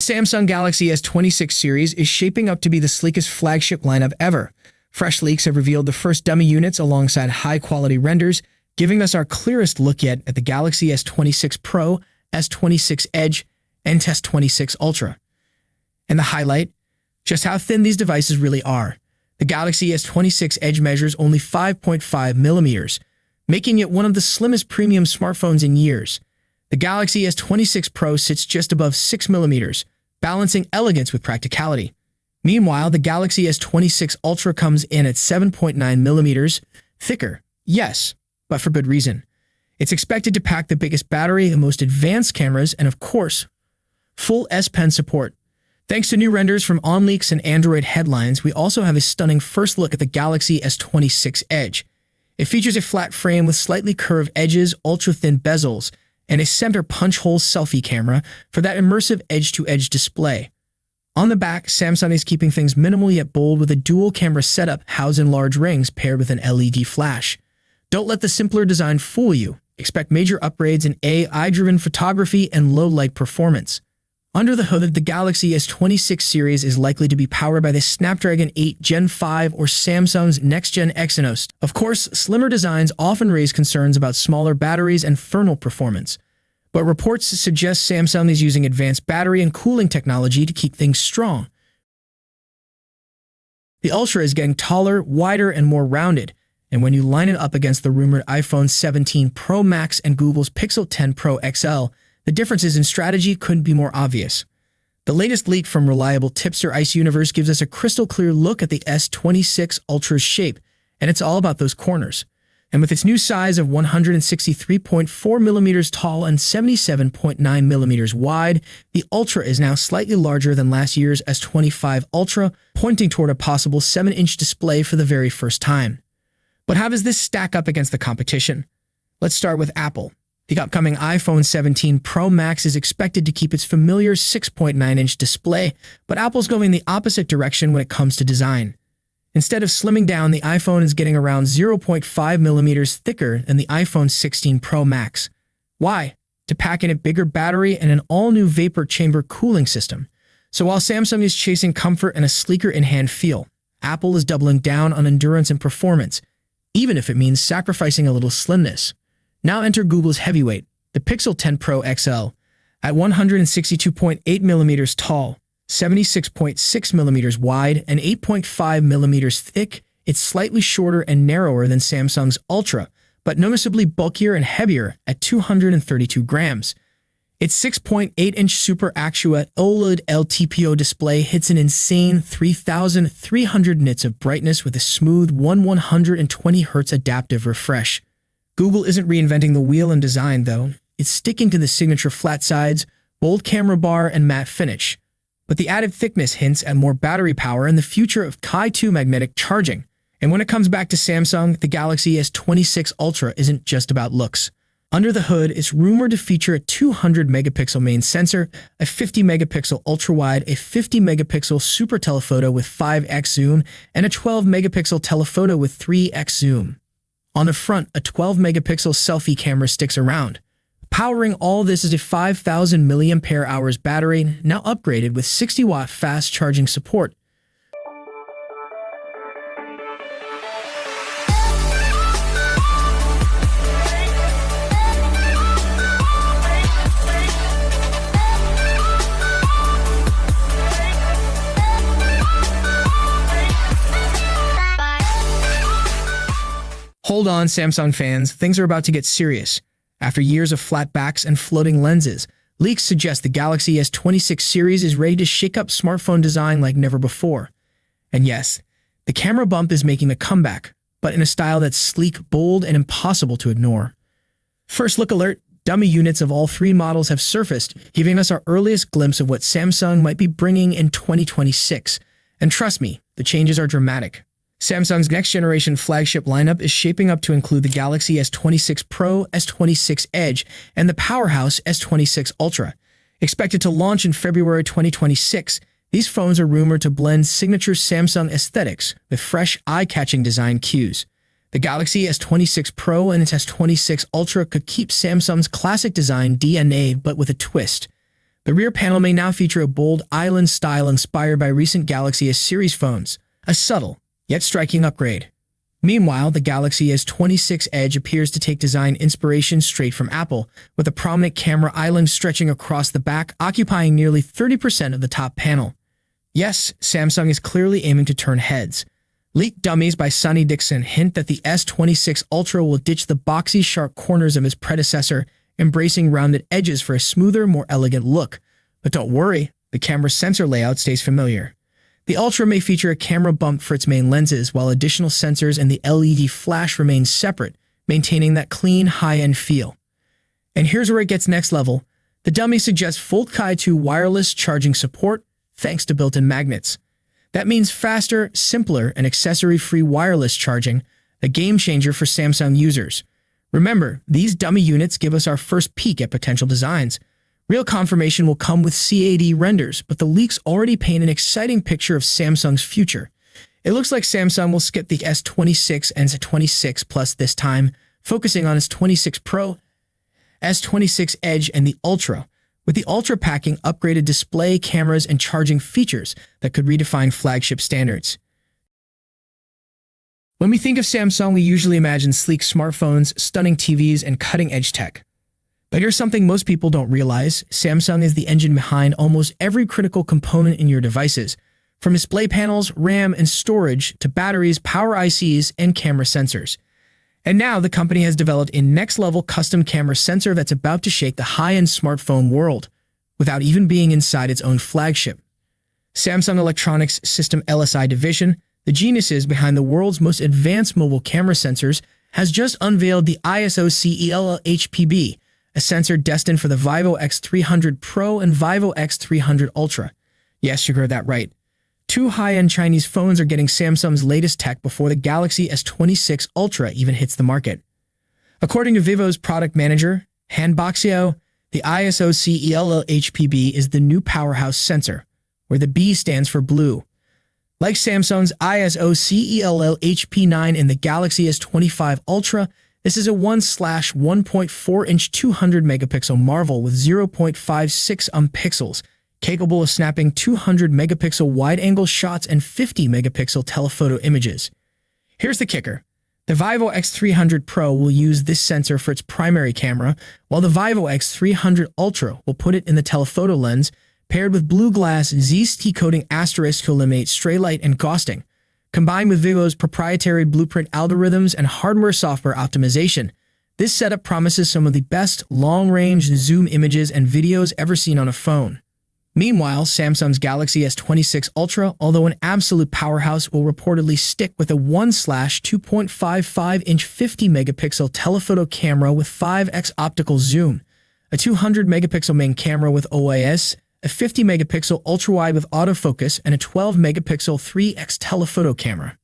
Samsung Galaxy S26 series is shaping up to be the sleekest flagship lineup ever. Fresh leaks have revealed the first dummy units alongside high-quality renders, giving us our clearest look yet at the Galaxy S26 Pro, S26 Edge, and S26 Ultra. And the highlight? Just how thin these devices really are. The Galaxy S26 Edge measures only 5.5 millimeters, making it one of the slimmest premium smartphones in years. The Galaxy S26 Pro sits just above 6 millimeters, balancing elegance with practicality. Meanwhile, the Galaxy S26 Ultra comes in at 7.9 millimeters, thicker, yes, but for good reason. It's expected to pack the biggest battery and most advanced cameras and, of course, full S Pen support. Thanks to new renders from OnLeaks and Android headlines, we also have a stunning first look at the Galaxy S26 Edge. It features a flat frame with slightly curved edges, ultra-thin bezels, and a center punch-hole selfie camera for that immersive edge-to-edge display. On the back, Samsung is keeping things minimal yet bold with a dual-camera setup housed in large rings paired with an LED flash. Don't let the simpler design fool you. Expect major upgrades in AI-driven photography and low-light performance. Under the hood, the Galaxy S26 series is likely to be powered by the Snapdragon 8 Gen 5 or Samsung's next-gen Exynos. Of course, slimmer designs often raise concerns about smaller batteries and thermal performance, but reports suggest Samsung is using advanced battery and cooling technology to keep things strong. The Ultra is getting taller, wider, and more rounded, and when you line it up against the rumored iPhone 17 Pro Max and Google's Pixel 10 Pro XL, the differences in strategy couldn't be more obvious. The latest leak from reliable tipster Ice Universe gives us a crystal-clear look at the S26 Ultra's shape, and it's all about those corners. And with its new size of 163.4 millimeters tall and 77.9 millimeters wide, the Ultra is now slightly larger than last year's S25 Ultra, pointing toward a possible 7-inch display for the very first time. But how does this stack up against the competition? Let's start with Apple. The upcoming iPhone 17 Pro Max is expected to keep its familiar 6.9-inch display, but Apple's going the opposite direction when it comes to design. Instead of slimming down, the iPhone is getting around 0.5 millimeters thicker than the iPhone 16 Pro Max. Why? To pack in a bigger battery and an all-new vapor chamber cooling system. So while Samsung is chasing comfort and a sleeker in-hand feel, Apple is doubling down on endurance and performance, even if it means sacrificing a little slimness. Now enter Google's heavyweight, the Pixel 10 Pro XL. At 162.8 millimeters tall, 76.6 millimeters wide, and 8.5 millimeters thick, it's slightly shorter and narrower than Samsung's Ultra, but noticeably bulkier and heavier at 232 grams. Its 6.8-inch Super AQUA OLED LTPO display hits an insane 3,300 nits of brightness with a smooth 120 Hz adaptive refresh. Google isn't reinventing the wheel in design, though. It's sticking to the signature flat sides, bold camera bar, and matte finish. But the added thickness hints at more battery power and the future of Qi2 magnetic charging. And when it comes back to Samsung, the Galaxy S26 Ultra isn't just about looks. Under the hood, it's rumored to feature a 200-megapixel main sensor, a 50-megapixel ultra-wide, a 50-megapixel super telephoto with 5x zoom, and a 12-megapixel telephoto with 3x zoom. On the front, a 12-megapixel selfie camera sticks around. Powering all this is a 5,000 mAh battery, now upgraded with 60-watt fast charging support. Hold on, Samsung fans, things are about to get serious. After years of flat backs and floating lenses, leaks suggest the Galaxy S26 series is ready to shake up smartphone design like never before. And yes, the camera bump is making a comeback, but in a style that's sleek, bold, and impossible to ignore. First look alert, dummy units of all three models have surfaced, giving us our earliest glimpse of what Samsung might be bringing in 2026. And trust me, the changes are dramatic. Samsung's next-generation flagship lineup is shaping up to include the Galaxy S26 Pro, S26 Edge, and the powerhouse S26 Ultra. Expected to launch in February 2026, these phones are rumored to blend signature Samsung aesthetics with fresh, eye-catching design cues. The Galaxy S26 Pro and its S26 Ultra could keep Samsung's classic design DNA but with a twist. The rear panel may now feature a bold island style inspired by recent Galaxy S series phones, a subtle, yet striking upgrade. Meanwhile, the Galaxy S26 Edge appears to take design inspiration straight from Apple, with a prominent camera island stretching across the back, occupying nearly 30% of the top panel. Yes, Samsung is clearly aiming to turn heads. Leaked dummies by Sonny Dixon hint that the S26 Ultra will ditch the boxy, sharp corners of its predecessor, embracing rounded edges for a smoother, more elegant look. But don't worry, the camera sensor layout stays familiar. The Ultra may feature a camera bump for its main lenses, while additional sensors and the LED flash remain separate, maintaining that clean, high-end feel. And here's where it gets next level. The dummy suggests full Qi2 wireless charging support, thanks to built-in magnets. That means faster, simpler, and accessory-free wireless charging, a game-changer for Samsung users. Remember, these dummy units give us our first peek at potential designs. Real confirmation will come with CAD renders, but the leaks already paint an exciting picture of Samsung's future. It looks like Samsung will skip the S26 and S26 Plus this time, focusing on its S26 Pro, S26 Edge, and the Ultra, with the Ultra packing upgraded display, cameras, and charging features that could redefine flagship standards. When we think of Samsung, we usually imagine sleek smartphones, stunning TVs, and cutting-edge tech. But here's something most people don't realize. Samsung is the engine behind almost every critical component in your devices, from display panels, RAM, and storage to batteries, power ICs, and camera sensors. And now the company has developed a next-level custom camera sensor that's about to shake the high-end smartphone world, without even being inside its own flagship. Samsung Electronics System LSI division, the geniuses behind the world's most advanced mobile camera sensors, has just unveiled the ISO-CELL-HPB, a sensor destined for the Vivo X300 Pro and Vivo X300 Ultra. Yes, you heard that right. Two high-end Chinese phones are getting Samsung's latest tech before the Galaxy S26 Ultra even hits the market. According to Vivo's product manager, Han Boxiao, the ISO-CELL-HPB is the new powerhouse sensor, where the B stands for blue. Like Samsung's ISO-CELL-HP9 and the Galaxy S25 Ultra, this is a 1/1.4-inch 200-megapixel marvel with 0.56 pixels, capable of snapping 200-megapixel wide-angle shots and 50-megapixel telephoto images. Here's the kicker. The Vivo X300 Pro will use this sensor for its primary camera, while the Vivo X300 Ultra will put it in the telephoto lens, paired with blue glass Z-St coating asterisk to eliminate stray light and ghosting. Combined with Vivo's proprietary blueprint algorithms and hardware-software optimization, this setup promises some of the best long-range zoom images and videos ever seen on a phone. Meanwhile, Samsung's Galaxy S26 Ultra, although an absolute powerhouse, will reportedly stick with a 1/2.55-inch 50-megapixel telephoto camera with 5x optical zoom, a 200-megapixel main camera with OIS, a 50-megapixel ultra-wide with autofocus, and a 12-megapixel 3x telephoto camera.